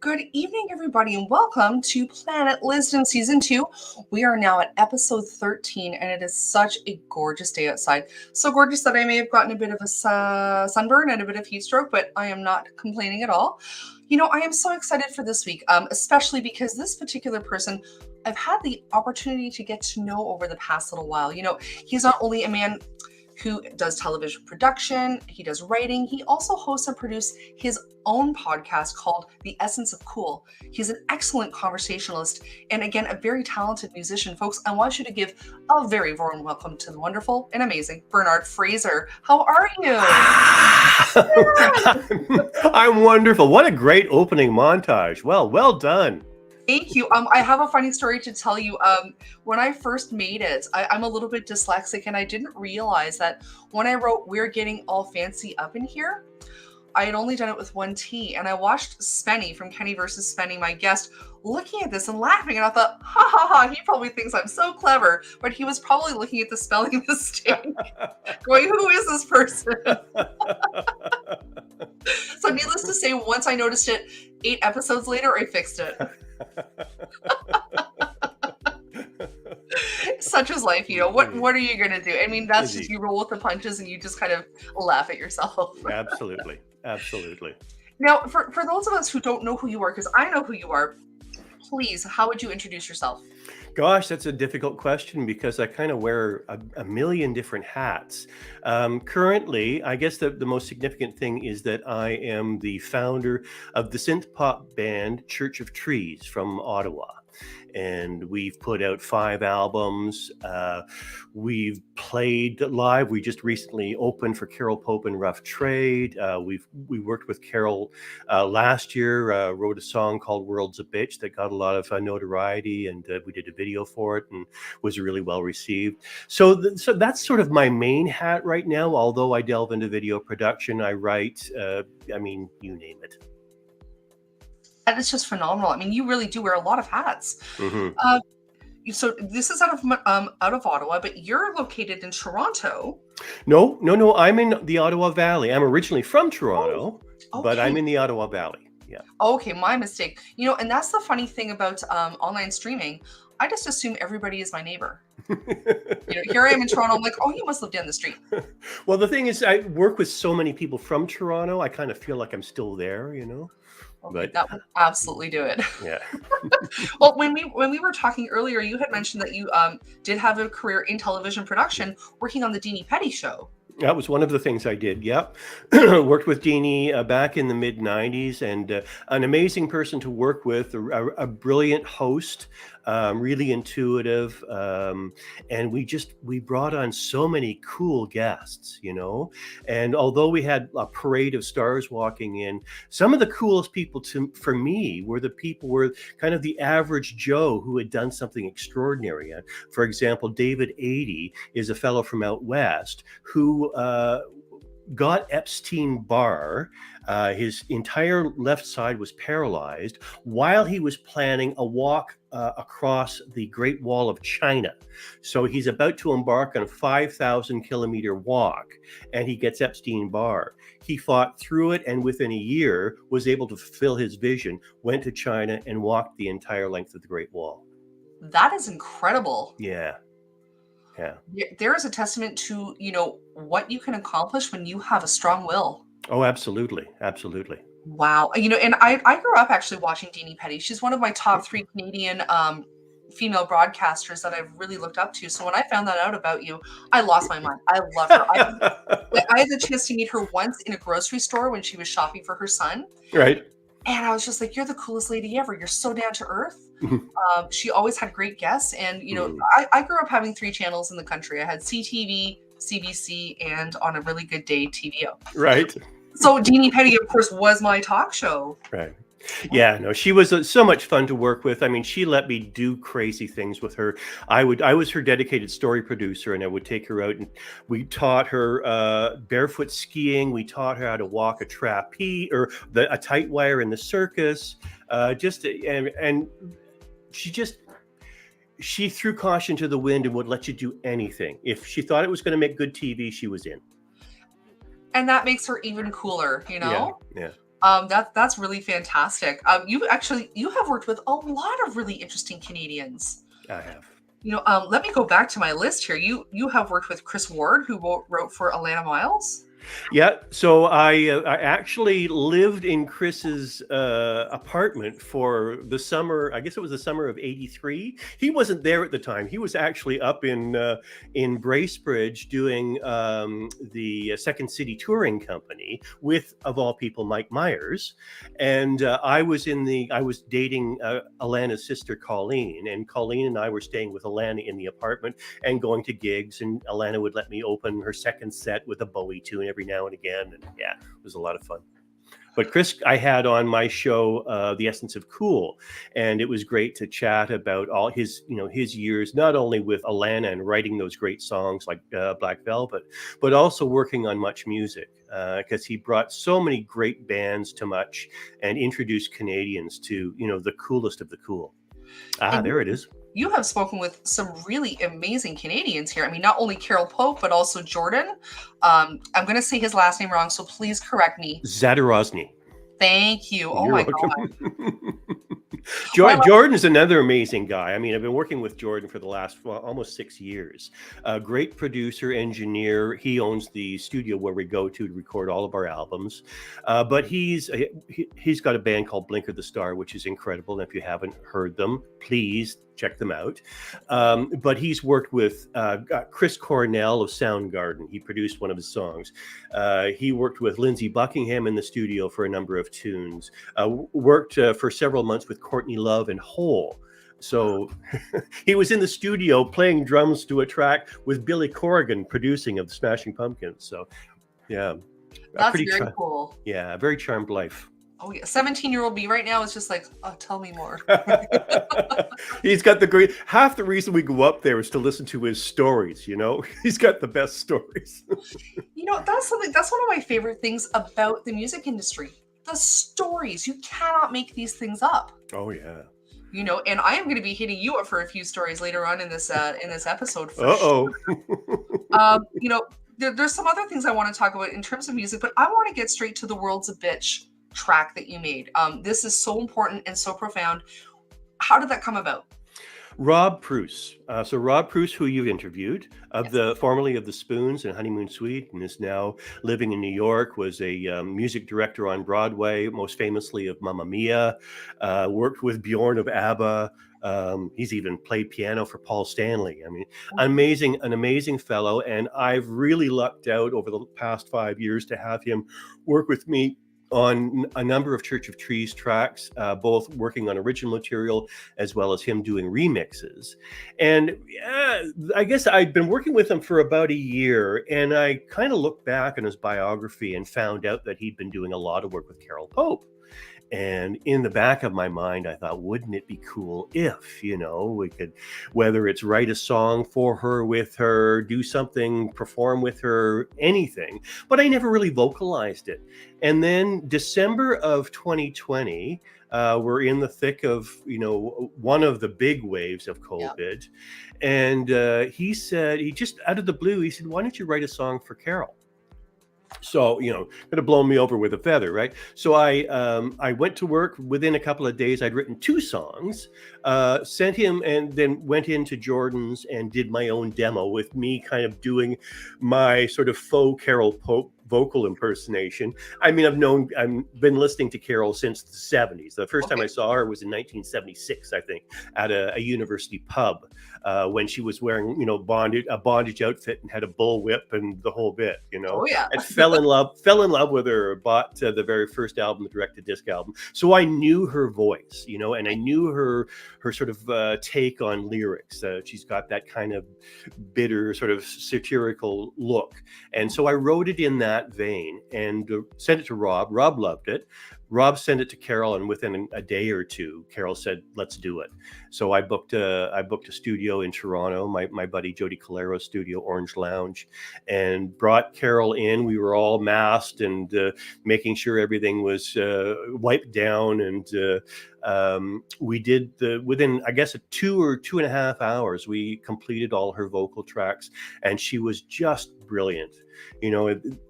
Good evening, everybody, and welcome to Planet Lizzdom Season 2. We are now at episode 13, and it is such a gorgeous day outside. So gorgeous that I may have gotten a bit of a sunburn and a bit of heat stroke, but I am not complaining at all. You know, I am so excited for this week, especially because this particular person I've had the opportunity to get to know over the past little while. You know, he's not only a man who does television production, he does writing, he also hosts and produces his own podcast called The Essence of Cool. He's an excellent conversationalist and, again, a very talented musician. Folks, I want you to give a very warm welcome to the wonderful and amazing Bernard Frazer. How are you? I'm wonderful. What a great opening montage. Well done. Thank you. I have a funny story to tell you. When I first made it, I'm a little bit dyslexic, and I didn't realize that when I wrote "We're Getting All Fancy Up in Here," I had only done it with one T, and I watched Spenny from Kenny versus Spenny, my guest, looking at this and laughing, and I thought, ha ha ha, he probably thinks I'm so clever, but he was probably looking at the spelling mistake, going, who is this person? So needless to say, once I noticed it, 8 episodes later, I fixed it. Such is life, you know. What are you gonna do? I mean, that's just, you roll with the punches and you just kind of laugh at yourself. Absolutely. Now, for those of us who don't know who you are, because I know who you are, please, how would you introduce yourself? Gosh, that's a difficult question because I kind of wear a million different hats. Currently, I guess the most significant thing is that I am the founder of the synth pop band Church of Trees from Ottawa. And we've put out 5 albums. We've played live. We just recently opened for Carol Pope and Rough Trade. We worked with Carol last year, wrote a song called World's a Bitch that got a lot of notoriety, and we did a video for it and was really well received. So that's sort of my main hat right now, although I delve into video production, I write, I mean, you name it. That is just phenomenal. I mean, you really do wear a lot of hats. Mm-hmm. So this is out of Ottawa, but you're located in Toronto. No. I'm in the Ottawa Valley. I'm originally from Toronto, but I'm in the Ottawa Valley. Yeah. Okay, my mistake. You know, and that's the funny thing about online streaming. I just assume everybody is my neighbor. Here I am in Toronto. I'm like, oh, you must live down the street. Well, the thing is, I work with so many people from Toronto. I kind of feel like I'm still there. Okay, But that would absolutely do it. yeah. Well, when we were talking earlier, you had mentioned that you did have a career in television production, working on the Deanie Petty show. That was one of the things I did. Yep. Worked with Deanie back in the mid 90s, and an amazing person to work with, a brilliant host, really intuitive. And we brought on so many cool guests. And although we had a parade of stars walking in, some of the coolest people for me were kind of the average Joe who had done something extraordinary. For example, David 80 is a fellow from out west who got Epstein-Barr. His entire left side was paralyzed while he was planning a walk across the Great Wall of China. So he's about to embark on a 5,000-kilometer walk, and he gets Epstein-Barr. He fought through it, and within a year was able to fulfill his vision, went to China, and walked the entire length of the Great Wall. That is incredible. Yeah. Yeah. There is a testament to, what you can accomplish when you have a strong will. Oh, absolutely. Absolutely. Wow. And I grew up actually watching Deanie Petty. She's one of my top 3 Canadian female broadcasters that I've really looked up to. So when I found that out about you, I lost my mind. I love her. I had the chance to meet her once in a grocery store when she was shopping for her son. Right. And I was just like, you're the coolest lady ever. You're so down to earth. She always had great guests. And, I grew up having 3 channels in the country. I had CTV, CBC, and on a really good day, TVO. Right. So Deanie Petty, of course, was my talk show. Right. Yeah, no, she was so much fun to work with. I mean, she let me do crazy things with her. I was her dedicated story producer, and I would take her out, and we taught her barefoot skiing. We taught her how to walk a trapeze or a tight wire in the circus. And she threw caution to the wind and would let you do anything. If she thought it was going to make good TV, she was in. And that makes her even cooler, Yeah. That's really fantastic. You have worked with a lot of really interesting Canadians. I have. Let me go back to my list here. You have worked with Chris Ward, who wrote for Alana Miles. Yeah, so I actually lived in Chris's apartment for the summer. I guess it was the summer of '83. He wasn't there at the time. He was actually up in Bracebridge doing the Second City Touring Company with, of all people, Mike Myers. And I was dating Alana's sister Colleen, and Colleen and I were staying with Alana in the apartment and going to gigs. And Alana would let me open her second set with a Bowie tune every now and again, and yeah, it was a lot of fun. But Chris, I had on my show The Essence of Cool, and it was great to chat about all his years, not only with Alana and writing those great songs like Black Velvet, but also working on Much Music, because he brought so many great bands to Much and introduced Canadians to the coolest of the cool. There it is. You have spoken with some really amazing Canadians here. I mean, not only Carol Pope, but also Jordan. I'm going to say his last name wrong, so please correct me. Zadarozny. Thank you. Oh, my God. Jordan's another amazing guy. I mean, I've been working with Jordan for the last almost 6 years. A great producer, engineer. He owns the studio where we go to record all of our albums. But he's got a band called Blinker the Star, which is incredible. And if you haven't heard them, please check them out. But he's worked with Chris Cornell of Soundgarden. He produced one of his songs. He worked with Lindsey Buckingham in the studio for a number of tunes. Worked for several months with Courtney Love and Hole. So he was in the studio playing drums to a track with Billy Corrigan producing of the Smashing Pumpkins. So yeah. That's very cool. Yeah, a very charmed life. Oh yeah, 17-year-old me right now is just like, oh, tell me more. He's got half the reason we go up there is to listen to his stories. He's got the best stories. That's one of my favorite things about the music industry. The stories. You cannot make these things up. Oh yeah. And I am going to be hitting you up for a few stories later on in this episode. Uh-oh. There's some other things I want to talk about in terms of music, but I want to get straight to the World's a Bitch track that you made. This is so important and so profound. How did that come about? Rob Pruce. So Rob Pruce, who you've interviewed, of Yes. the formerly of the Spoons and Honeymoon Suite, and is now living in New York, was a music director on Broadway, most famously of Mamma Mia. Worked with Bjorn of ABBA. He's even played piano for Paul Stanley. I mean, an amazing fellow, and I've really lucked out over the past 5 years to have him work with me on a number of Church of Trees tracks, both working on original material as well as him doing remixes. And I guess I'd been working with him for about a year, and I kind of looked back on his biography and found out that he'd been doing a lot of work with Carol Pope. And in the back of my mind, I thought, wouldn't it be cool if, we could, whether it's write a song for her, with her, do something, perform with her, anything. But I never really vocalized it. And then December of 2020, we're in the thick of, one of the big waves of Yeah. COVID. And he just out of the blue, he said, why don't you write a song for Carol? So, could have blown me over with a feather, right? So I went to work. Within a couple of days, I'd written 2 songs, sent him, and then went into Jordan's and did my own demo with me kind of doing my sort of faux Carol Pope vocal impersonation. I mean, I've been listening to Carol since the 70s. The first time I saw her was in 1976, I think, at a university pub, when she was wearing, a bondage outfit and had a bullwhip and the whole bit, Oh yeah. and fell in love with her, bought the very first album, the direct-to-disc album. So I knew her voice, and I knew her sort of take on lyrics. She's got that kind of bitter, sort of satirical look. And so I wrote it in that vein and sent it to Rob. Rob loved it. Rob sent it to Carol, and within a day or two, Carol said, "Let's do it." So I booked a studio in Toronto, my buddy Jody Calero's studio, Orange Lounge, and brought Carol in. We were all masked and making sure everything was wiped down, and we did within, I guess, 2 or 2.5 hours, we completed all her vocal tracks, and she was just brilliant.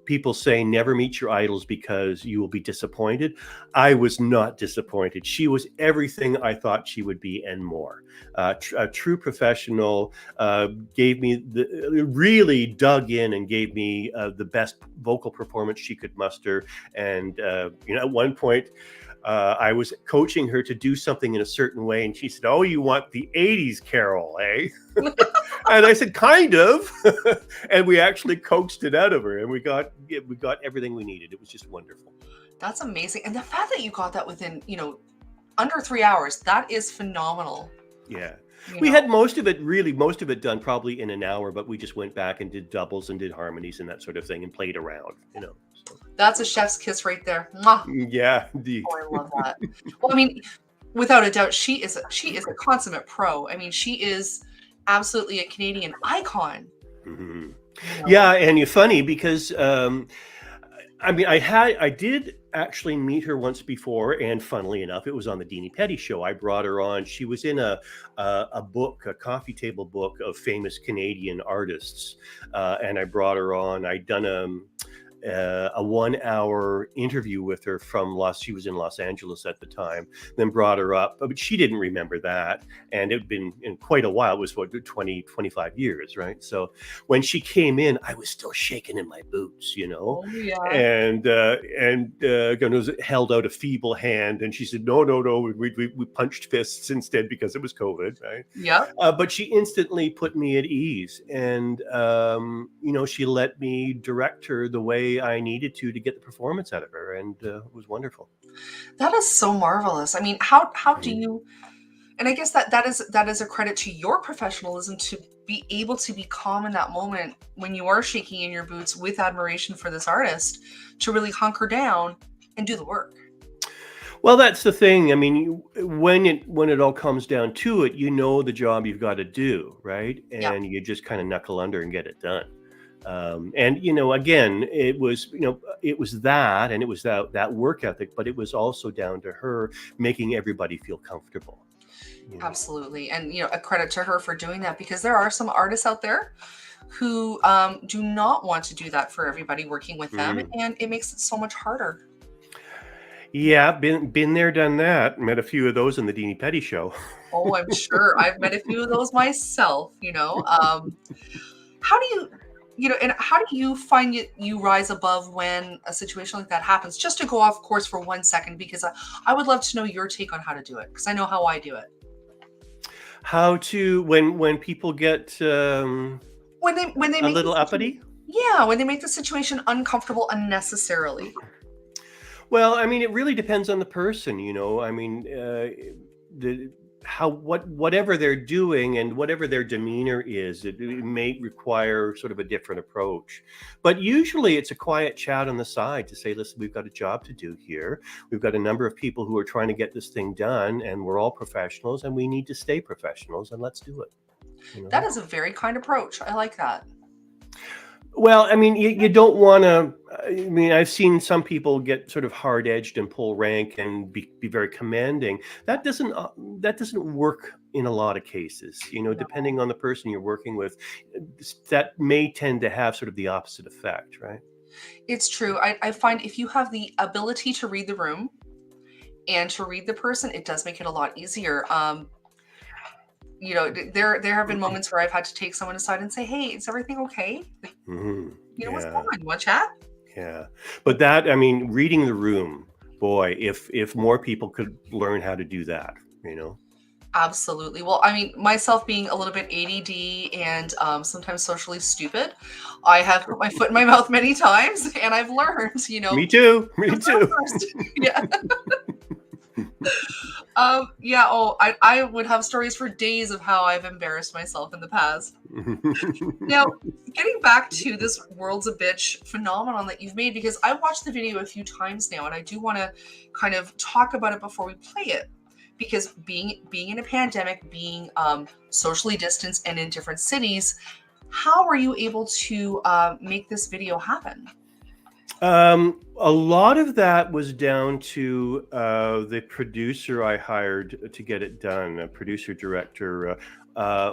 People say never meet your idols because you will be disappointed. I was not disappointed. She was everything I thought she would be and more. A true professional, really dug in and gave me the best vocal performance she could muster. And, at one point, I was coaching her to do something in a certain way, and she said, "Oh, you want the 80s Carol, eh?" And I said, "Kind of." And we actually coaxed it out of her, and we got everything we needed. It was just wonderful. That's amazing. And the fact that you got that within, under 3 hours, that is phenomenal. Yeah. We had most of it done probably in an hour, but we just went back and did doubles and did harmonies and that sort of thing and played around, So. That's a chef's kiss right there. Mwah. Yeah, indeed. Oh, I love that. Well, I mean, without a doubt, she is a consummate pro. I mean, she is absolutely a Canadian icon. Mm-hmm. Yeah, and you're funny because I did actually meet her once before, and funnily enough, it was on the Deanie Petty show. I brought her on. She was in a coffee table book of famous Canadian artists, and I brought her on. I'd done a 1-hour interview with her she was in Los Angeles at the time, then brought her up, but she didn't remember that. And it had been in quite a while. It was 25 years, right? So when she came in, I was still shaking in my boots, Oh, yeah. and held out a feeble hand, and she said, no, we punched fists instead because it was COVID, right? Yeah. But she instantly put me at ease, and she let me direct her the way I needed to get the performance out of her, and it was wonderful. That is so marvelous. I mean, how do you? And I guess that is a credit to your professionalism to be able to be calm in that moment when you are shaking in your boots with admiration for this artist, to really hunker down and do the work. Well, that's the thing. I mean, when it all comes down to it, the job you've got to do, right? Yeah. And you just kind of knuckle under and get it done. And again, it was that, and it was that work ethic, but it was also down to her making everybody feel comfortable. Absolutely. And a credit to her for doing that, because there are some artists out there who do not want to do that for everybody working with them, and it makes it so much harder. Yeah, been there, done that. Met a few of those in the Deanie Petty show. Oh, I'm sure. I've met a few of those myself, you know. How do you, and how do you find you rise above when a situation like that happens? Just to go off course for 1 second, because I would love to know your take on how to do it, because I know how I do it. How to when people get When they a make the little uppity? when they make the situation uncomfortable unnecessarily. Well, I mean, it really depends on the person, you know. I mean, the whatever they're doing and whatever their demeanor is, it may require sort of a different approach. But usually, it's a quiet chat on the side to say, "Listen, we've got a job to do here. We've got a number of people who are trying to get this thing done, and we're all professionals, and we need to stay professionals, and let's do it." You That know. is a very kind approach. I like that. Well, I mean, you don't want to. I mean, I've seen some people get sort of hard edged and pull rank and be very commanding. That doesn't work in a lot of cases. You know, No. depending on the person you're working with, that may tend to have sort of the opposite effect, right? It's true. I find if you have the ability to read the room and to read the person, it does make it a lot easier. There have been moments where I've had to take someone aside and say, "Hey, is everything okay? Like, what's going Yeah, on? You want to chat?" yeah. But that, I mean, reading the room, boy, if more people could learn how to do that, you know. Absolutely. Well, I mean, myself being a little bit ADD and sometimes socially stupid, I have put my foot in my mouth many times, and I've learned, Me too. Me observe too. first. Yeah. Yeah. Oh, I would have stories for days of how I've embarrassed myself in the past. Now, getting back to this world's a bitch phenomenon that you've made, because I watched the video a few times now, and I do want to kind of talk about it before we play it. Because being in a pandemic, being socially distanced and in different cities, how were you able to make this video happen? A lot of that was down to the producer I hired to get it done, a producer director.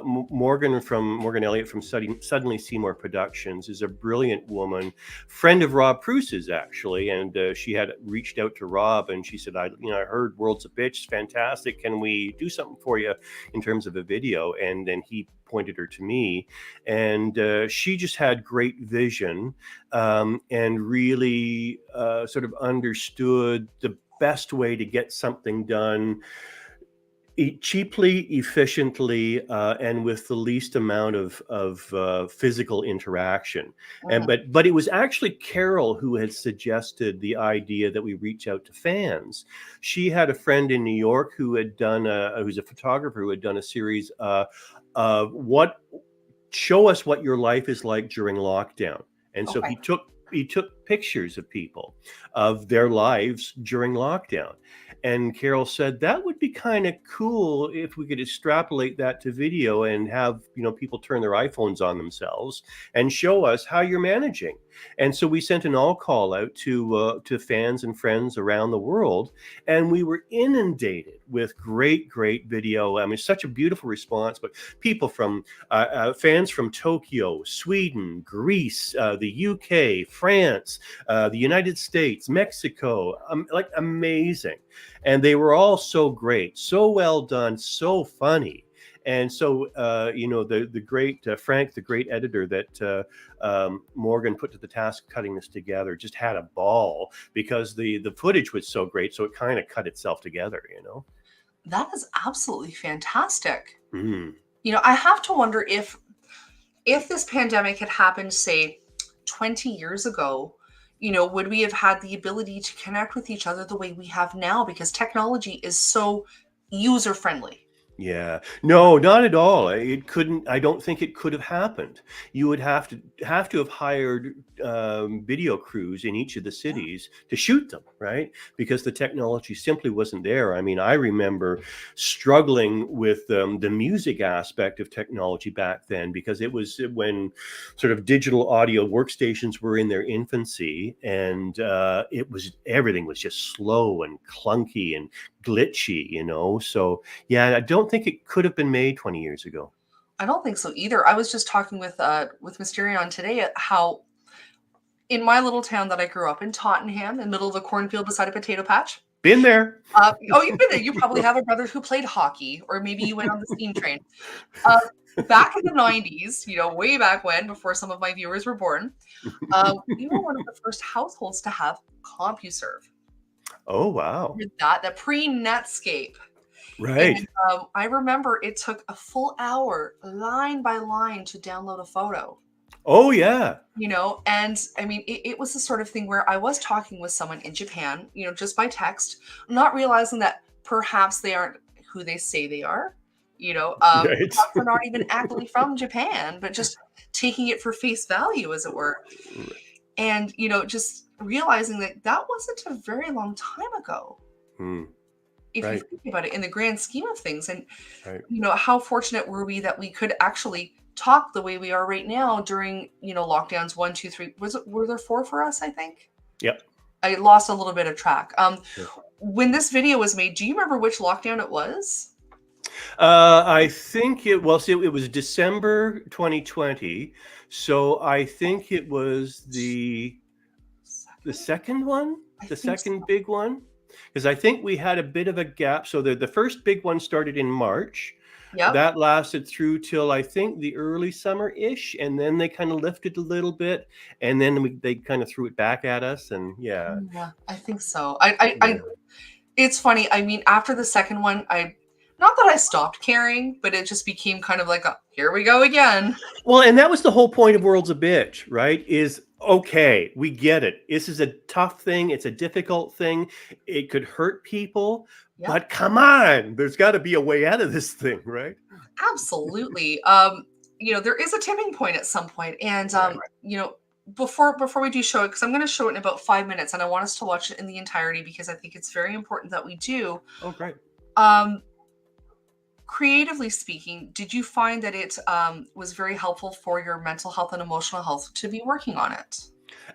Morgan from Morgan Elliott from Suddenly Seymour Productions is a brilliant woman, friend of Rob Pruce's actually, and she had reached out to Rob and she said, I heard World's a Bitch, fantastic. Can we do something for you in terms of a video?" And then he pointed her to me, and she just had great vision and really sort of understood the best way to get something done cheaply, efficiently, and with the least amount of physical interaction. And Mhm. but it was actually Carol who had suggested the idea that we reach out to fans. She had a friend in New York who had done who's a photographer who had done a series of what show us what your life is like during lockdown. And so Okay. he took pictures of people of their lives during lockdown. And Carol said that would be kind of cool if we could extrapolate that to video and have, people turn their iPhones on themselves and show us how you're managing. And so we sent an all call out to fans and friends around the world, and we were inundated with great video. I mean, such a beautiful response. But people from fans from Tokyo, Sweden, Greece, the UK, France, the United States, Mexico, like amazing. And they were all so great, so well done, so funny. And so, the great Frank, the great editor that Morgan put to the task of cutting this together, just had a ball because the footage was so great. So it kind of cut itself together, you know. That is absolutely fantastic. Mm. I have to wonder if this pandemic had happened, say, 20 years ago, would we have had the ability to connect with each other the way we have now? Because technology is so user friendly. Yeah. No, not at all. It couldn't. I don't think it could have happened. You would have hired video crews in each of the Yeah. cities to shoot them, right? Because the technology simply wasn't there. I mean, I remember struggling with the music aspect of technology back then because it was when sort of digital audio workstations were in their infancy, and everything was just slow and clunky and glitchy, So yeah, I don't think it could have been made 20 years ago. I don't think so either. I was just talking with Mysterion today at how in my little town that I grew up in, Tottenham, in the middle of a cornfield beside a potato patch. Been there. Oh, you've been there. You probably have a brother who played hockey, or maybe you went on the steam train. Uh, Back in the 90s, way back when, before some of my viewers were born, we were one of the first households to have CompuServe. Oh, wow. Remember that? The pre-Netscape. And Right. I remember it took a full hour, line by line, to download a photo. Oh, yeah. And I mean, it was the sort of thing where I was talking with someone in Japan, just by text, not realizing that perhaps they aren't who they say they are. Right. Perhaps they're not even actually from Japan, but just taking it for face value, as it were. And just realizing that that wasn't a very long time ago, Mm, if you right. think about it in the grand scheme of things. And Right. how fortunate were we that we could actually talk the way we are right now during, lockdowns 1, 2, 3. Were there 4 for us, I think? Yep. I lost a little bit of track. Yeah. When this video was made, do you remember which lockdown it was? I think it well, see, it was December 2020. So I think it was the Second? second one, I the think so. second big one, because I think we had a bit of a gap. So the first big one started in March. Yep. That lasted through till I think the early summer-ish, and then they kind of lifted a little bit, and then they kind of threw it back at us, and yeah, Yeah, I think so. I yeah. It's funny. I mean, after the second one, not that I stopped caring, but it just became kind of like here we go again. Well, and that was the whole point of World's a Bitch, right? Is okay, we get it. This is a tough thing. It's a difficult thing. It could hurt people, Yep, but come on, there's got to be a way out of this thing, right? absolutely. There is a tipping point at some point, and Right. before we do show it, because I'm going to show it in about 5 minutes, and I want us to watch it in the entirety because I think it's very important that we do. Oh, great. Um, Creatively speaking, did you find that it was very helpful for your mental health and emotional health to be working on it?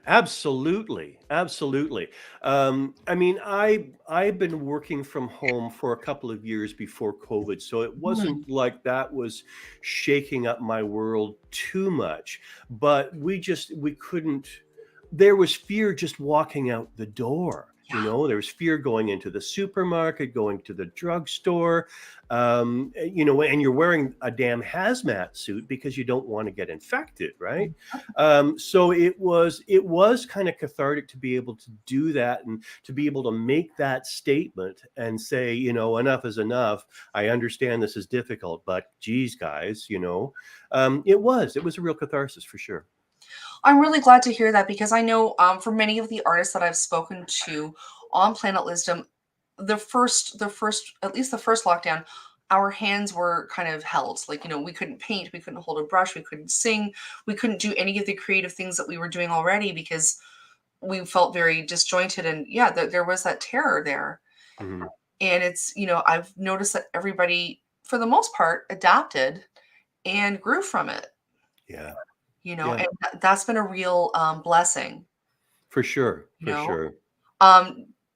Absolutely, absolutely. I mean, I've been working from home for a couple of years before COVID, so it Hmm. wasn't like that was shaking up my world too much. But we couldn't. There was fear just walking out the door. Yeah. There was fear going into the supermarket, going to the drugstore, and you're wearing a damn hazmat suit because you don't want to get infected, right? So it was kind of cathartic to be able to do that and to be able to make that statement and say, enough is enough. I understand this is difficult, but geez, guys, it was a real catharsis for sure. I'm really glad to hear that because I know for many of the artists that I've spoken to on Planet Lizzdom, at least the first lockdown, our hands were kind of held. Like, we couldn't paint, we couldn't hold a brush, we couldn't sing, we couldn't do any of the creative things that we were doing already because we felt very disjointed. And yeah, there was that terror there. Mhm. And I've noticed that everybody, for the most part, adapted and grew from it, Yeah, and yeah, that's been a real blessing. for sure, You for know, sure.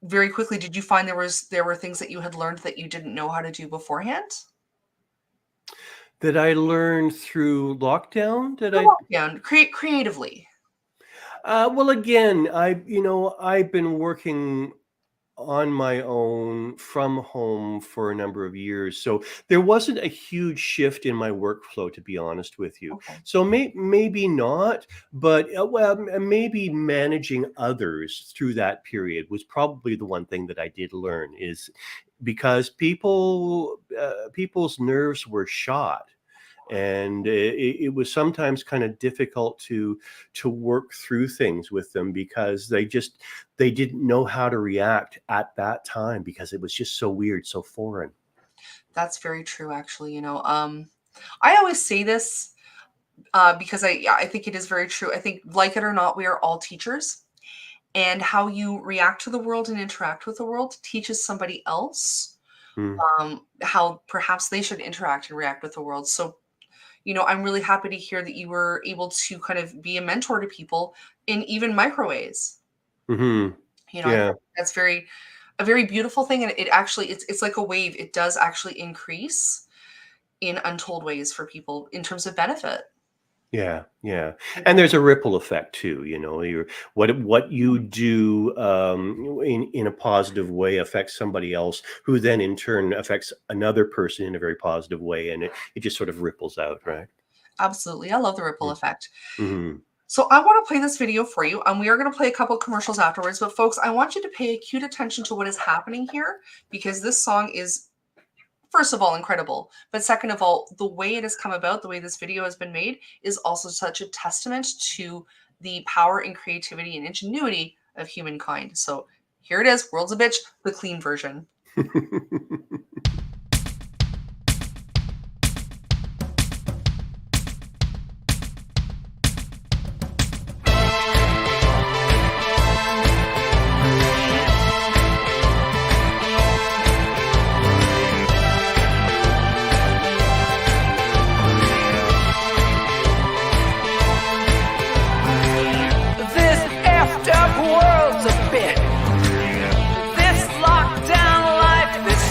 Very quickly, did you find there were things that you had learned that you didn't know how to do beforehand? That I learned through lockdown. Did The I? lockdown, creatively. Well, again, I've been working on my own from home for a number of years. So there wasn't a huge shift in my workflow, to be honest with you. Okay. So maybe not, but maybe managing others through that period was probably the one thing that I did learn is because people's nerves were shot, and it was sometimes kind of difficult to work through things with them because they didn't know how to react at that time because it was just so weird, so foreign. That's very true, actually. I always say this because I think it is very true. I think, like it or not, we are all teachers, and how you react to the world and interact with the world teaches somebody else Mm, how perhaps they should interact and react with the world. So, I'm really happy to hear that you were able to kind of be a mentor to people in even micro ways. mhm. I Yeah. think that's a very beautiful thing, and it actually it's like a wave. It does actually increase in untold ways for people in terms of benefit. Yeah, yeah, and there's a ripple effect too. What you do in a positive way affects somebody else, who then in turn affects another person in a very positive way, and it just sort of ripples out, right? Absolutely. I love the ripple Mm. effect. Mhm. So I want to play this video for you, and we are going to play a couple commercials afterwards. But folks, I want you to pay acute attention to what is happening here, because this song is, first of all, incredible. But second of all, the way it has come about, the way this video has been made, is also such a testament to the power and creativity and ingenuity of humankind. So here it is, World's a Bitch, the clean version.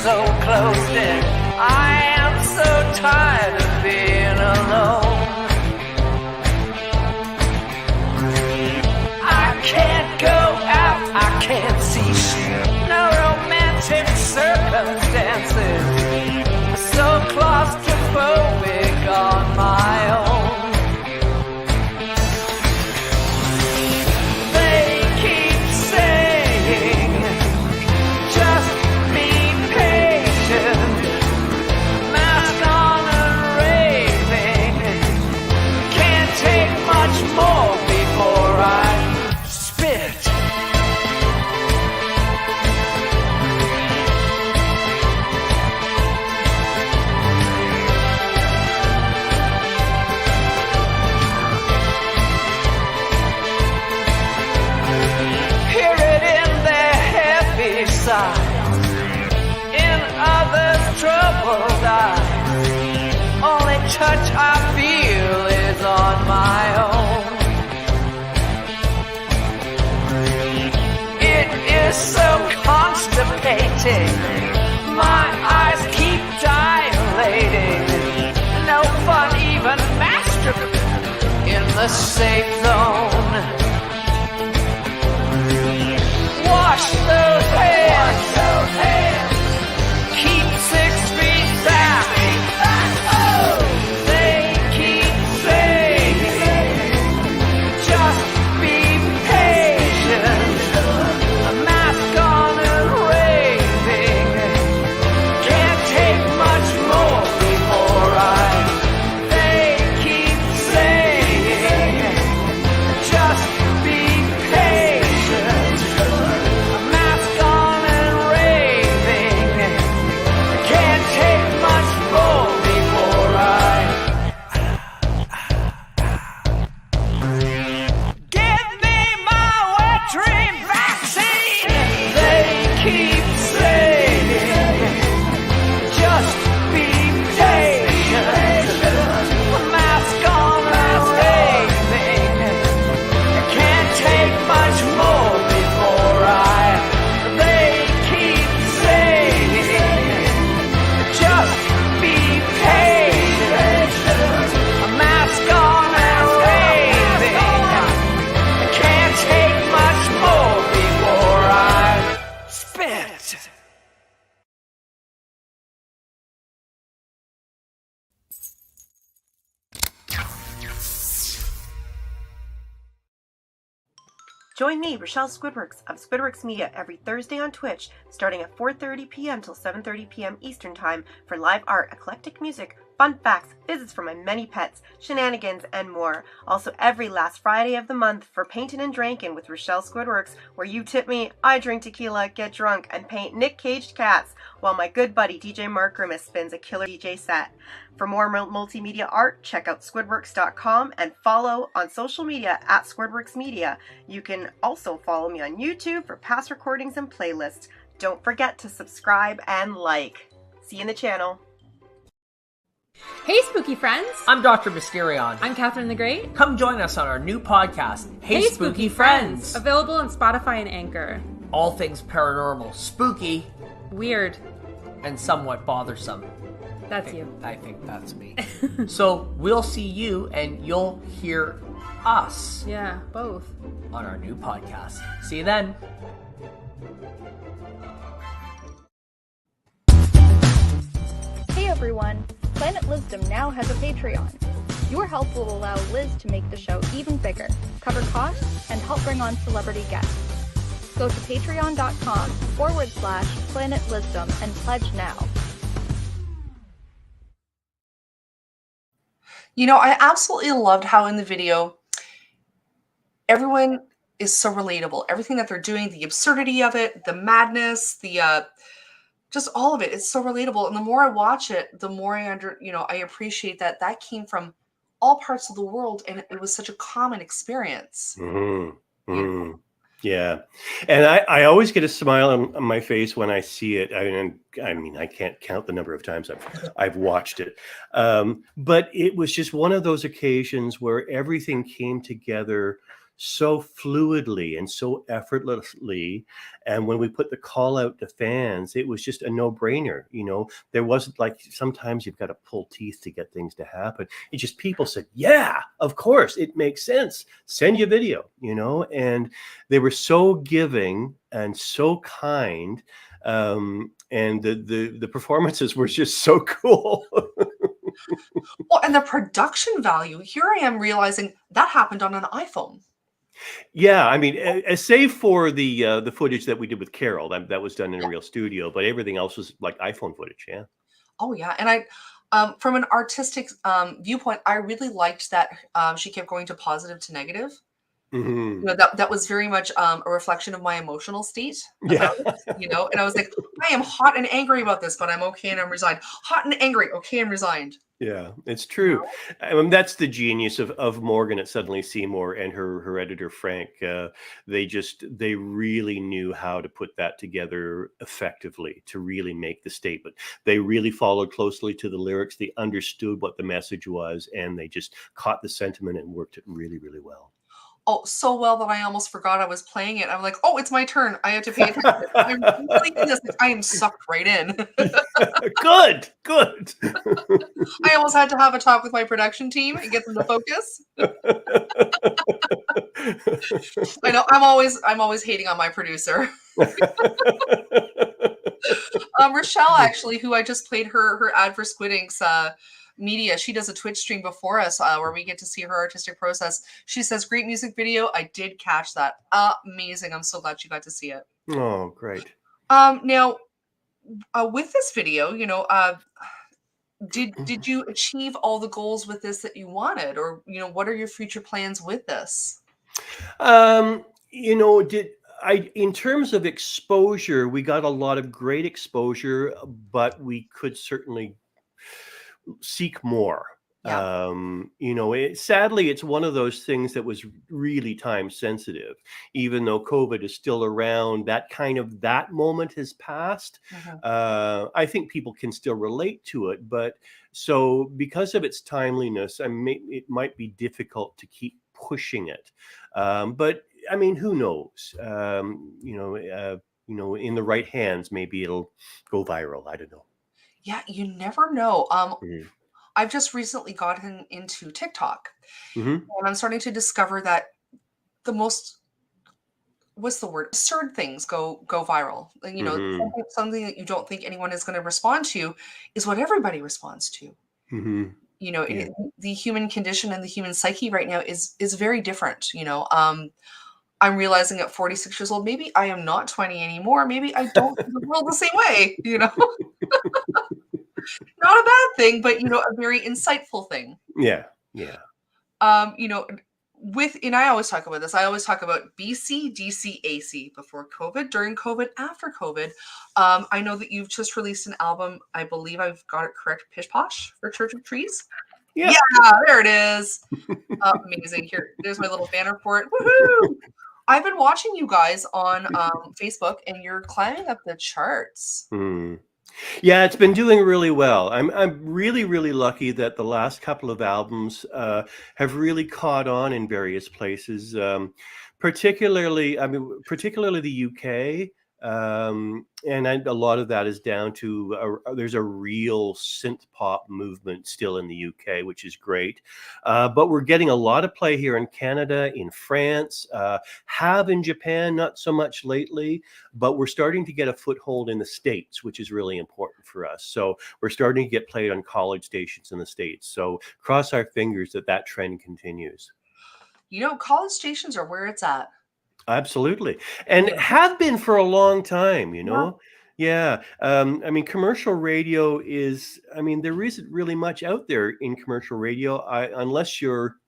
So closed in, I am so tired of being alone. I can't go out, I can't see shit. No romantic circumstances. So claustrophobic on my own. They keep saying, just mask on and raving. Can't take much more before I spit. Hear it in their heavy sighs, others' troubled eyes. Only touch I feel is on my own. It is so constipating. My eyes keep dilating. No fun even masturbating in the safe zone. Wash those hands. Wash those hands. Keep 6 feet back. Oh, they keep saying, just be patient. A mask on and raving. Can't take much more before they keep saying, just be patient. A mask on and raving. Can't take much more before give me my wet dream vaccine. They keep saying, just be patient. A mask on and raving. Can't take much more before they keep saying, just be patient. A mask on and raving. Can't take much more before I spit. Join me, Rochelle Squidworks of Squidworks Media, every Thursday on Twitch, starting at 4:30 p.m. till 7:30 p.m. Eastern Time for live art, eclectic music, fun facts, visits from my many pets, shenanigans, and more. Also every last Friday of the month for Paintin' and Drinkin' with Rochelle Squidworks, where you tip me, I drink tequila, get drunk, and paint Nick Caged cats, while my good buddy DJ Mark Grimace spins a killer DJ set. For more multimedia art, check out squidworks.com and follow on social media at Squidworks Media. You can also follow me on YouTube for past recordings and playlists. Don't forget to subscribe and like. See you in the channel. Hey, spooky friends! I'm Dr. Mysterion. I'm Catherine the Great. Come join us on our new podcast, Hey, Spooky Friends! Available on Spotify and Anchor. All things paranormal, spooky, Weird, and somewhat bothersome. That's you. I think that's me. So we'll see you and you'll hear us Yeah, both. on our new podcast. See you then. Hey everyone! Planet Lizzdom now has a Patreon. Your help will allow Liz to make the show even bigger, cover costs, and help bring on celebrity guests. Go to patreon.com/Planet Lizzdom and pledge now. You know, I absolutely loved how in the video, everyone is so relatable. Everything that they're doing, the absurdity of it, the madness, the just all of it. It's so relatable. And the more I watch it, the more I I appreciate that that came from all parts of the world, and it was such a common experience. Mhm. You Mhm. Yeah. And I always get a smile on my face when I see it. I mean, I can't count the number of times I've watched it. But it was just one of those occasions where everything came together so fluidly and so effortlessly. And when we put the call out to fans, it was just a no-brainer. There wasn't like sometimes you've got to pull teeth to get things to happen. It just people said, yeah, of course, it makes sense. Send you video, and they were so giving and so kind. And the performances were just so cool. Well, and the production value. Here I am realizing that happened on an iPhone. Yeah, I mean, save for the footage that we did with Carol, that was done in a real studio, but everything else was like iPhone footage. Yeah. Oh yeah, and from an artistic viewpoint, I really liked that she kept going to positive to negative. Hmm. That was very much a reflection of my emotional state Yeah. about it. And I was like, I am hot and angry about this, but I'm okay and I'm resigned. Hot and angry, okay and resigned. Yeah, it's true. I mean, that's the genius of Morgan at Suddenly Seymour and her editor Frank. They really knew how to put that together effectively to really make the statement. They really followed closely to the lyrics. They understood what the message was, and they just caught the sentiment and worked it really, really well. Oh, so well that I almost forgot I was playing it. I'm like, oh, it's my turn. I have to pay attention. I'm really in this. I am sucked right in. Good, good. I almost had to have a talk with my production team and get them to focus. I know I'm always hating on my producer. Rochelle, actually, who I just played her ad for Squid Inc.'s media, she does a Twitch stream before us where we get to see her artistic process. She says, great music video. I did catch that. Amazing. I'm so glad you got to see it. Oh, great. Now, with this video, did you achieve all the goals with this that you wanted? Or, what are your future plans with this? In terms of exposure, we got a lot of great exposure, but we could certainly seek more. Yeah. Sadly, it's one of those things that was really time sensitive. Even though COVID is still around, that moment has passed. I think people can still relate to it, but so because of its timeliness, it might be difficult to keep pushing it. But I mean, who knows? In the right hands, maybe it'll go viral. I don't know. Yeah, you never know. Mhm. I've just recently gotten into TikTok, Mhm. and I'm starting to discover that the most, what's the word? Absurd things go viral. And, Mhm. something that you don't think anyone is going to respond to is what everybody responds to. Mhm. Yeah. The human condition and the human psyche right now is very different. I'm realizing at 46 years old, maybe I am not 20 anymore. Maybe I don't see the world the same way. Not a bad thing, but a very insightful thing. Yeah. Yeah. And I always talk about this. I always talk about BC, DC, AC before COVID, during COVID, after COVID. I know that you've just released an album. I believe I've got it correct. Pish Posh for Church of Trees. Yeah. Yeah, there it is. Amazing. There's my little banner for it. Woohoo! I've been watching you guys on Facebook, and you're climbing up the charts. Yeah, it's been doing really well. I'm really, really lucky that the last couple of albums have really caught on in various places. Particularly the UK. A lot of that is down to there's a real synth pop movement still in the UK, which is great. But we're getting a lot of play here in Canada, in France, have in Japan, not so much lately, but we're starting to get a foothold in the States, which is really important for us. So we're starting to get played on college stations in the States. So cross our fingers that that trend continues. College stations are where it's at. Absolutely. And Yeah. have been for a long time, Yeah. Yeah. I mean, commercial radio is, I mean, there isn't really much out there in commercial radio, unless you're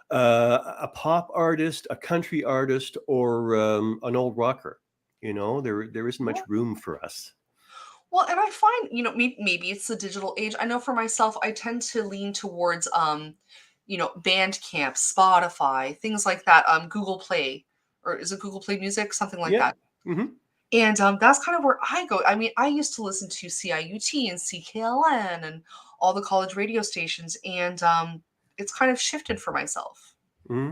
a pop artist, a country artist, or an old rocker. There isn't much room for us. Well, and I find, maybe it's the digital age. I know for myself, I tend to lean towards, Bandcamp, Spotify, things like that. Google Play, or is it Google Play Music, something like Yeah. that. Hmm. And that's kind of where I go. I mean, I used to listen to CIUT and CKLN and all the college radio stations, and it's kind of shifted for myself. Hmm.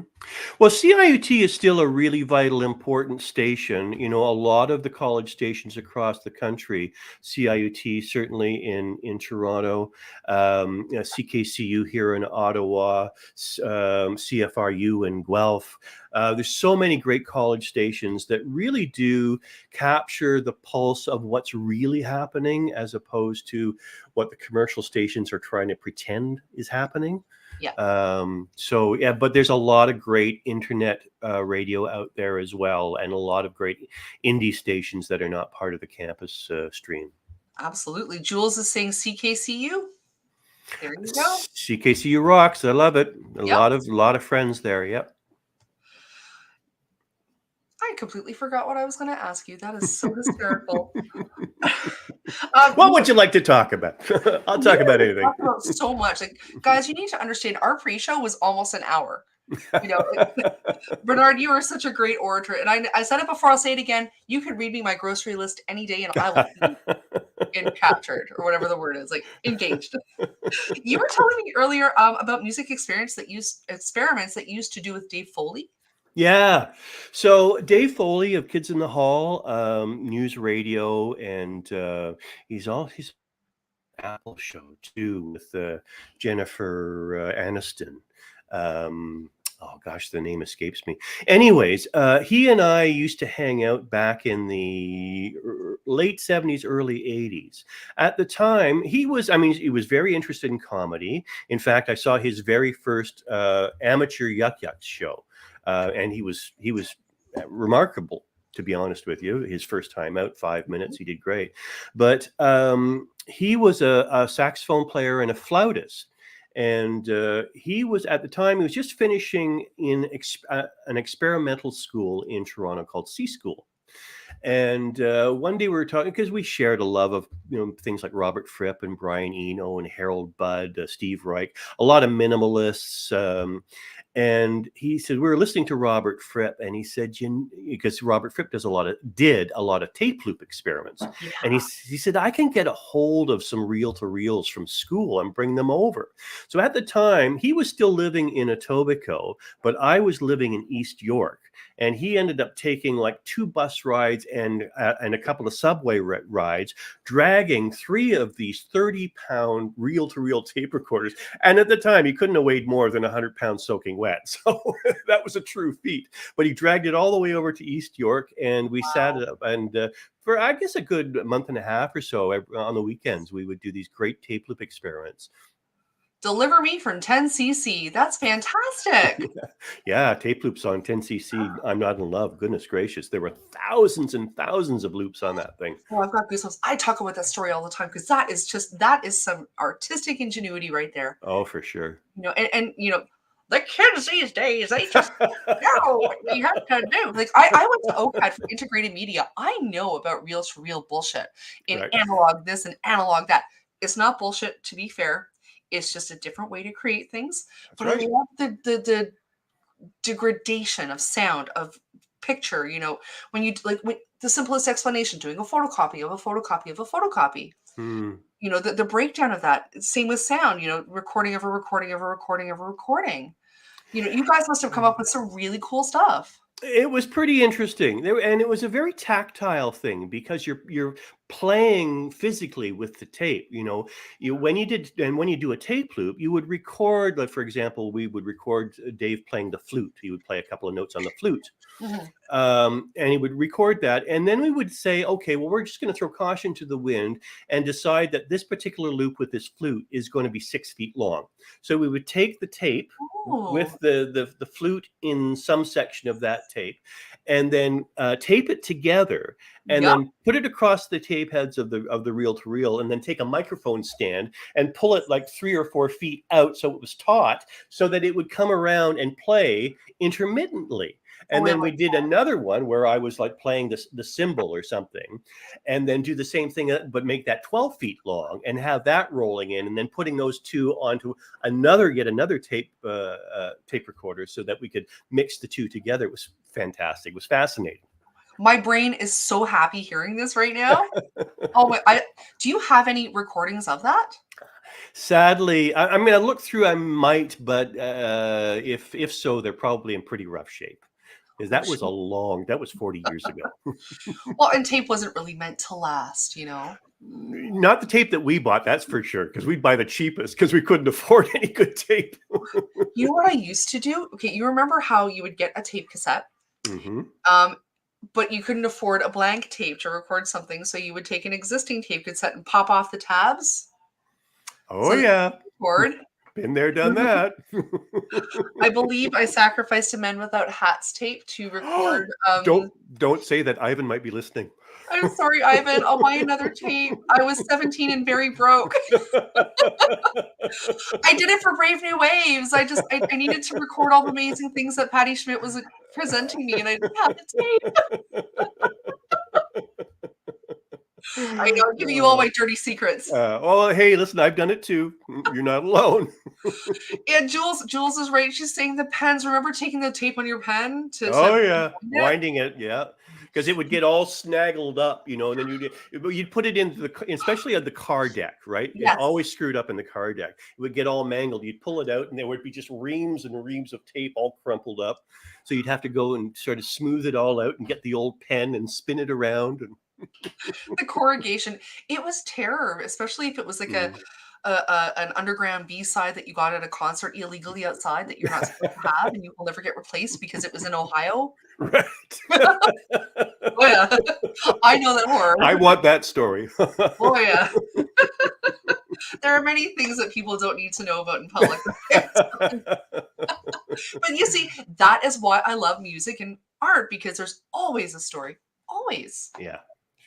Well, CIUT is still a really vital, important station. A lot of the college stations across the country, CIUT certainly in Toronto, CKCU here in Ottawa, CFRU in Guelph. There's so many great college stations that really do capture the pulse of what's really happening, as opposed to what the commercial stations are trying to pretend is happening. Yeah. So yeah, but there's a lot of great internet radio out there as well, and a lot of great indie stations that are not part of the campus stream. Absolutely. Jules is saying CKCU. There you go. CKCU rocks. I love it. A Yep. lot of friends there. Yep. I completely forgot what I was going to ask you. That is so hysterical. What would you like to talk about? I'll talk about anything. Talk about so much. Like, guys, you need to understand our pre-show was almost an hour. Bernard, you are such a great orator. And I said it before, I'll say it again. You can read me my grocery list any day and I will be captured, or whatever the word is, like engaged. You were telling me earlier about music experiments that used to do with Dave Foley. Yeah. So Dave Foley of Kids in the Hall, news radio, and he's Apple show too with Jennifer Aniston. Oh gosh, the name escapes me. Anyways, he and I used to hang out back in the late 70s, early 80s. At the time, he was very interested in comedy. In fact, I saw his very first amateur Yuck Yucks show. And he was remarkable, to be honest with you. His first time out, 5 minutes, he did great. But he was a saxophone player and a flautist. And he was, at the time, he was just finishing in an experimental school in Toronto called C School. And one day we were talking, because we shared a love of things like Robert Fripp and Brian Eno and Harold Budd, Steve Reich, a lot of minimalists. And he said, we were listening to Robert Fripp, and he said, because Robert Fripp did a lot of tape loop experiments. Yeah. And he said, I can get a hold of some reel-to-reels from school and bring them over. So at the time, he was still living in Etobicoke, but I was living in East York. And he ended up taking like 2 bus rides and a couple of subway rides, dragging 3 of these 30-pound reel-to-reel tape recorders. And at the time, he couldn't have weighed more than 100 pounds soaking wet. So that was a true feat. But he dragged it all the way over to East York, and we sat up. And for, I guess, a good month and a half or so on the weekends, we would do these great tape loop experiments. Deliver Me from 10cc. That's fantastic. Yeah, tape loops on 10cc. I'm Not in Love. Goodness gracious. There were thousands and thousands of loops on that thing. Oh, I've got goosebumps. I talk about that story all the time because that is some artistic ingenuity right there. Oh, for sure. And the kids these days, they just know what you have to do. Like I went to OCAD for integrated media. I know about reel-to-reel bullshit in Right. analog this and analog that. It's not bullshit, to be fair. It's just a different way to create things. That's But right. I love the degradation of sound, of picture, when the simplest explanation, doing a photocopy of a photocopy of a photocopy. The breakdown of that. Same with sound, recording of a recording of a recording of a recording. You guys must have come up with some really cool stuff. It was pretty interesting, and it was a very tactile thing because you're playing physically with the tape. When you do a tape loop, you would record. Like for example, we would record Dave playing the flute. He would play a couple of notes on the flute, Mhm. and he would record that, and then we would say, okay, well, we're just going to throw caution to the wind and decide that this particular loop with this flute is going to be 6 feet long. So we would take the tape Oh, with the flute in some section of that tape, and then tape it together, and yep. then put it across the tape heads of the reel to reel, and then take a microphone stand and pull it like 3 or 4 feet out so it was taut, so that it would come around and play intermittently. Oh, And I then we like did another one where I was like playing the cymbal or something, and then do the same thing, but make that 12 feet long and have that rolling in, and then putting those two onto yet another tape recorder so that we could mix the two together. It was fantastic. It was fascinating. my brain is so happy hearing this right now. Oh my! Do you have any recordings of that? Sadly, I mean, I looked through. I might, but if so, they're probably in pretty rough shape. Because that was that was 40 years ago. Well, and tape wasn't really meant to last, Not the tape that we bought, that's for sure, because we'd buy the cheapest because we couldn't afford any good tape. You know what I used to do? Okay, you remember how you would get a tape cassette, Hmm. but you couldn't afford a blank tape to record something, so you would take an existing tape cassette and pop off the tabs Oh so that you yeah, could record. been there, done that. I believe I sacrificed a Men Without Hats tape to record. Don't say that. Ivan might be listening. I'm sorry, Ivan. I'll buy another tape. I was 17 and very broke. I did it for Brave New Waves. I needed to record all the amazing things that Patty Schmidt was presenting me, and I didn't have the tape. I know, I'm giving you all my dirty secrets. Well, hey, listen, I've done it too. You're not alone. And Jules is right. She's saying the pens. Remember taking the tape on your pen Oh yeah, wind it? winding it, yeah, because it would get all snaggled up, and then you'd put it into especially on the car deck, right? It's Yes. always screwed up in the car deck. It would get all mangled. You'd pull it out, and there would be just reams and reams of tape all crumpled up. So you'd have to go and sort of smooth it all out and get the old pen and spin it around. And The corrugation. It was terror, especially if it was like an underground B-side that you got at a concert illegally outside that you're not supposed to have, and you will never get replaced because it was in Ohio. right. Oh yeah, I know that horror. I want that story. Oh yeah. There are many things that people don't need to know about in public. But you see, that is why I love music and art, because there's always a story. Always. Yeah,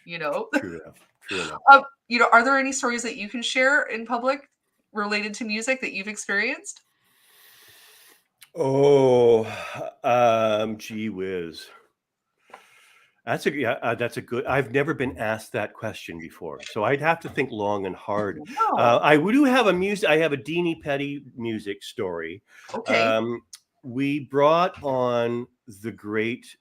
You know? true enough. True enough. Are there any stories that you can share in public related to music that you've experienced? Oh, gee whiz. That's a good. I've never been asked that question before, so I'd have to think long and hard. No. I do have I have a Deanie Petty music story. Okay. We brought on the great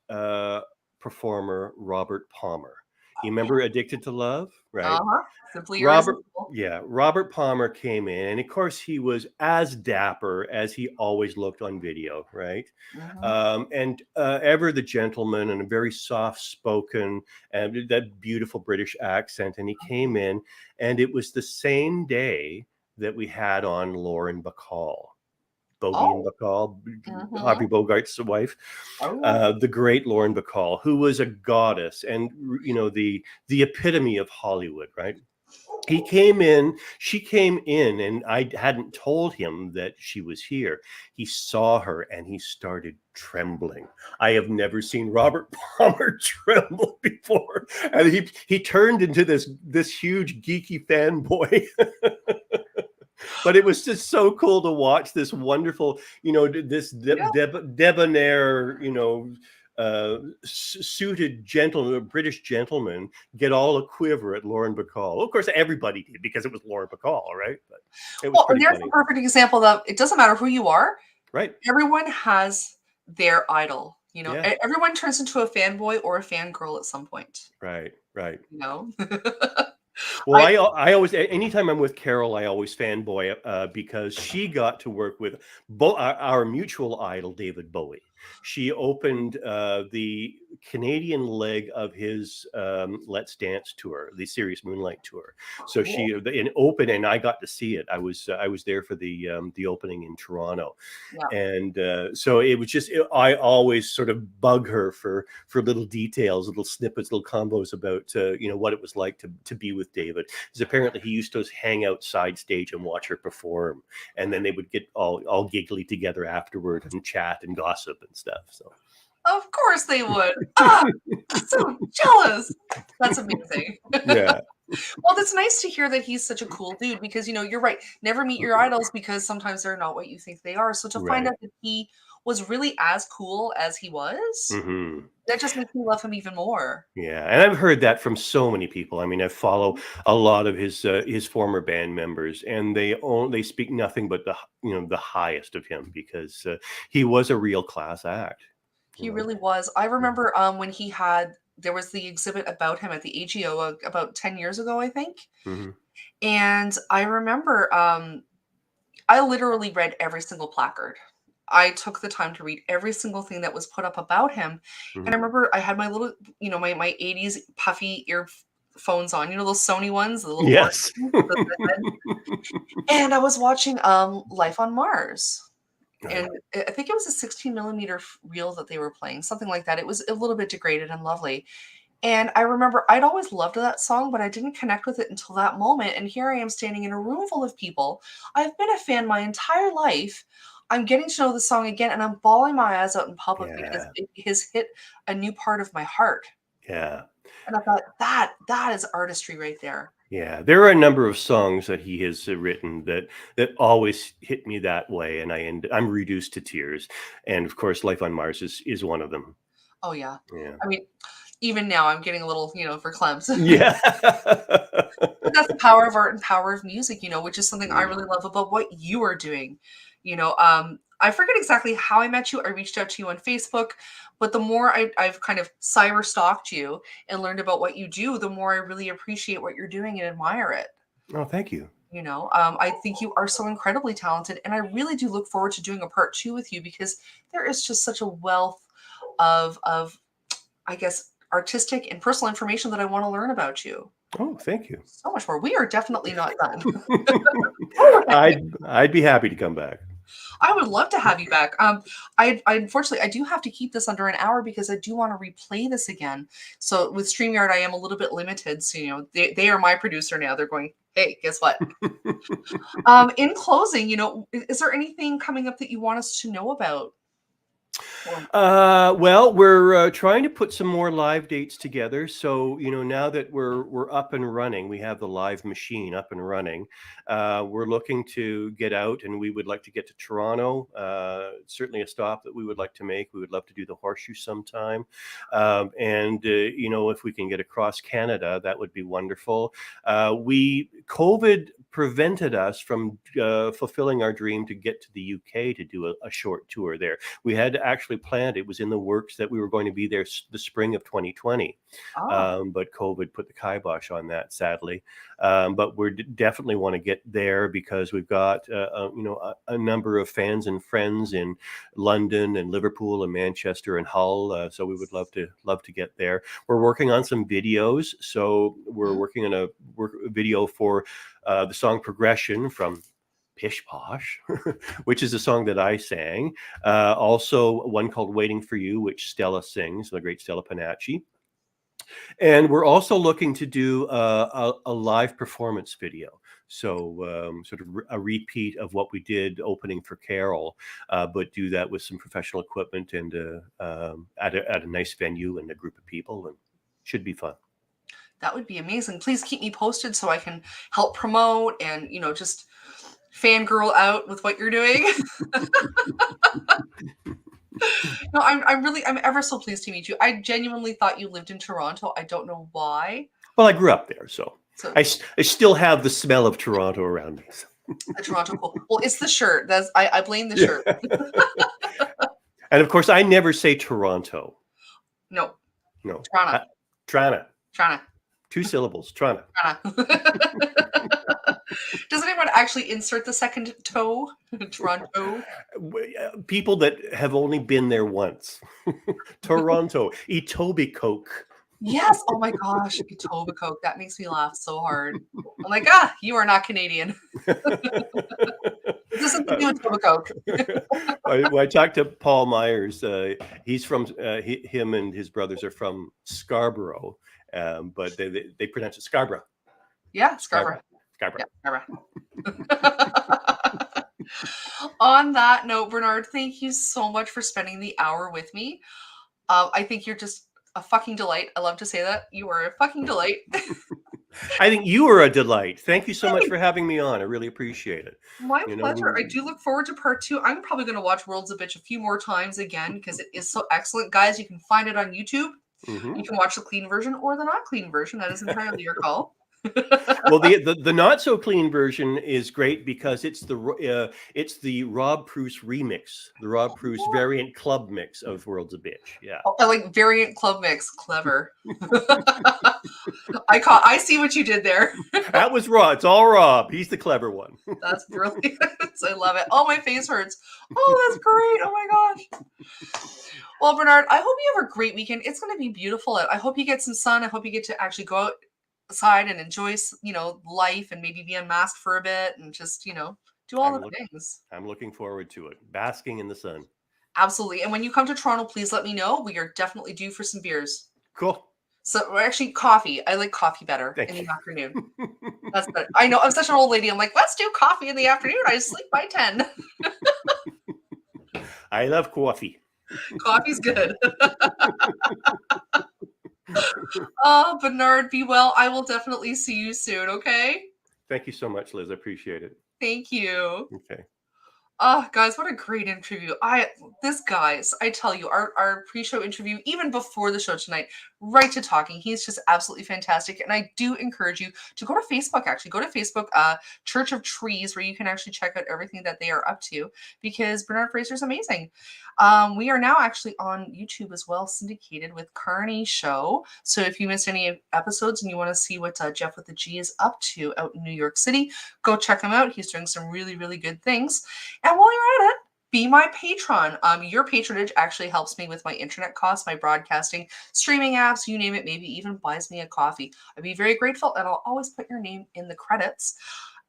performer Robert Palmer. You remember "Addicted to Love," right? Uh-huh. Simply Robert, irresistible. yeah, Robert Palmer came in, and of course he was as dapper as he always looked on video, right? And ever the gentleman, and a very soft spoken, and that beautiful British accent. And he came in, and it was the same day that we had on Lauren Bacall. Bogey and Oh. Bacall, Aubrey Bogart's wife, Oh. the great Lauren Bacall, who was a goddess and the epitome of Hollywood, right? She came in, and I hadn't told him that she was here. He saw her and he started trembling. I have never seen Robert Palmer tremble before. And he turned into this huge geeky fanboy. But it was just so cool to watch this wonderful, this debonair, suited British gentleman get all a quiver at Lauren Bacall. Of course, everybody did because it was Lauren Bacall, right? But it was Well, pretty there's funny, a perfect example of it doesn't matter who you are. right? Everyone has their idol. Yeah. Everyone turns into a fanboy or a fangirl at some point. Right. Well, I always, anytime I'm with Carol, I always fanboy because she got to work with our mutual idol, David Bowie. She opened the Canadian leg of his Let's Dance tour, the Serious Moonlight tour. So Cool. she in open, and I got to see it. I was there for the opening in Toronto, Yeah. and so it was just I always sort of bug her for little details, little snippets, little combos about what it was like to be with David. Because apparently he used to hang out side stage and watch her perform, and then they would get all giggly together afterward and chat and gossip and stuff. So Of course they would. Ah, so jealous. That's amazing. yeah, Well, that's nice to hear that he's such a cool dude because, you're right. Never meet your idols because sometimes they're not what you think they are. So to find right. out that he was really as cool as he was, Hmm. that just makes me love him even more. Yeah, and I've heard that from so many people. I mean, I follow a lot of his former band members, and they speak nothing but the highest of him because he was a real class act. You He know. really was. I remember when there was the exhibit about him at the AGO about 10 years ago, I think. Hmm. And I remember I literally read every single placard. I took the time to read every single thing that was put up about him. And I Hmm. remember I had my little, my 80s puffy earphones on, those Sony ones, the little orange Yes. ones with the head. And I was watching Life on Mars. Right. And I think it was a 16 millimeter reel that they were playing, something like that. It was a little bit degraded and lovely. And I remember I'd always loved that song, but I didn't connect with it until that moment. And here I am standing in a room full of people. I've been a fan my entire life. I'm getting to know the song again, and I'm bawling my eyes out in public because Yeah. it has hit a new part of my heart. Yeah. And I thought that is artistry right there. Yeah, there are a number of songs that he has written that always hit me that way, and I'm reduced to tears. And of course, "Life on Mars" is one of them. Oh yeah. Yeah, I mean, even now I'm getting a little, verklempt. yeah, But that's the power of art and power of music, which is something I Mm. really love about what you are doing. I forget exactly how I met you. I reached out to you on Facebook, but the more I've kind of cyber stalked you and learned about what you do, the more I really appreciate what you're doing and admire it. Oh, thank you. I think you are so incredibly talented, and I really do look forward to doing a part 2 with you because there is just such a wealth of I guess artistic and personal information that I want to learn about you. Oh, thank you. So much more. We are definitely not done. I'd be happy to come back. I would love to have you back. I unfortunately I do have to keep this under an hour because I do want to replay this again. So with StreamYard, I am a little bit limited. So they are my producer now. They're going, hey, guess what? In closing, is there anything coming up that you want us to know about? Well, we're trying to put some more live dates together. So, now that we're up and running, we have the live machine up and running. We're looking to get out, and we would like to get to Toronto. Certainly a stop that we would like to make. We would love to do the Horseshoe sometime. And if we can get across Canada, that would be wonderful. COVID prevented us from fulfilling our dream to get to the UK to do a short tour there. We had actually planned, it was in the works that we were going to be there the spring of 2020. But COVID put the kibosh on that, sadly. But we definitely want to get there because we've got a number of fans and friends in London and Liverpool and Manchester and Hull. So we would love to get there. We're working on some videos. So we're working on a video for the song Progression from Pish Posh, which is a song that I sang. Also one called Waiting for You, which Stella sings, the great Stella Panacci. And we're also looking to do a live performance video. So sort of a repeat of what we did opening for Carol, but do that with some professional equipment and at a nice venue and a group of people, and should be fun. That would be amazing. Please keep me posted so I can help promote and, just fangirl out with what you're doing. No, I'm ever so pleased to meet you. I genuinely thought you lived in Toronto. I don't know why. Well, I grew up there, so I still have the smell of Toronto around me. So. The Toronto cool. Well, it's the shirt. I blame the shirt. And of course, I never say Toronto. No. Trana. Trana. 2 syllables. Trana. Does anyone actually insert the second toe. Toronto. People that have only been there once. Toronto, Etobicoke. Yes. Oh my gosh. Etobicoke. That makes me laugh so hard. I'm like, you are not Canadian. This isn't the Etobicoke. I talked to Paul Myers. He's from him and his brothers are from Scarborough, but they pronounce it Scarborough. Yeah, Scarborough. Scarborough. Yeah, Scarborough. On that note, Bernard, thank you so much for spending the hour with me. I think you're just a fucking delight. I love to say that. You are a fucking delight. I think you are a delight. Thank you so much for having me on. I really appreciate it. My pleasure. I do look forward to part 2. I'm probably going to watch World's a Bitch a few more times again because it is so excellent. Guys, you can find it on YouTube. Mm-hmm. You can watch the clean version or the not clean version. That is entirely your call. Well, the not so clean version is great because it's the Rob Pruce remix, the Rob Pruce variant club mix of World's a Bitch. Yeah, I like variant club mix. Clever. I see what you did there. That was Rob. It's all Rob. He's the clever one. That's brilliant. I love it. Oh, my face hurts. Oh, that's great. Oh my gosh. Well, Bernard, I hope you have a great weekend. It's going to be beautiful. I hope you get some sun. I hope you get to actually go outside and enjoy, life and maybe be unmasked for a bit and just, do all the things. I'm looking forward to it. Basking in the sun. Absolutely. And when you come to Toronto, please let me know. We are definitely due for some beers. Cool. So actually coffee. I like coffee better in the afternoon. That's better. I know. I'm such an old lady. I'm like, let's do coffee in the afternoon. I sleep by 10. I love coffee. Coffee's good. Bernard, be well. I will definitely see you soon, okay? Thank you so much, Liz. I appreciate it. Thank you. Okay. Guys, what a great interview. I tell you, our pre-show interview, even before the show tonight, right to talking, he's just absolutely fantastic. And I do encourage you to go to Facebook, actually. Go to Facebook, Church of Trees, where you can actually check out everything that they are up to, because Bernard Fraser is amazing. We are now actually on YouTube as well, syndicated with Carney Show. So if you missed any episodes and you want to see what Jeff with the G is up to out in New York City, go check him out. He's doing some really, really good things. And while you're at it, be my patron. Your patronage actually helps me with my internet costs, my broadcasting, streaming apps, you name it, maybe even buys me a coffee. I'd be very grateful, and I'll always put your name in the credits.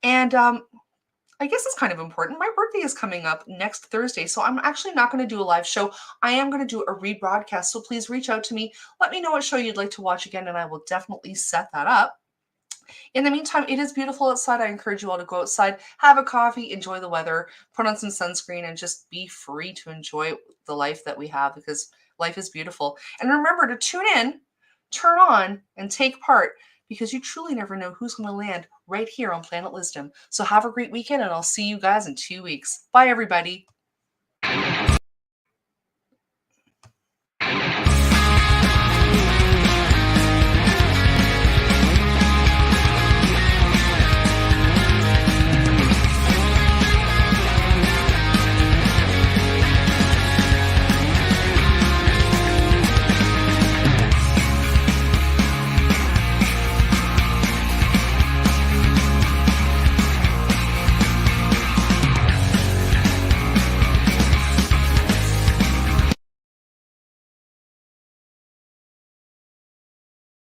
And I guess it's kind of important. My birthday is coming up next Thursday, so I'm actually not going to do a live show. I am going to do a rebroadcast, so please reach out to me. Let me know what show you'd like to watch again, and I will definitely set that up. In the meantime, it is beautiful outside. I encourage you all to go outside, have a coffee, enjoy the weather, put on some sunscreen, and just be free to enjoy the life that we have, because life is beautiful. And remember to tune in, turn on, and take part, because you truly never know who's going to land right here on Planet Lizzdom. So have a great weekend, and I'll see you guys in 2 weeks. Bye, everybody.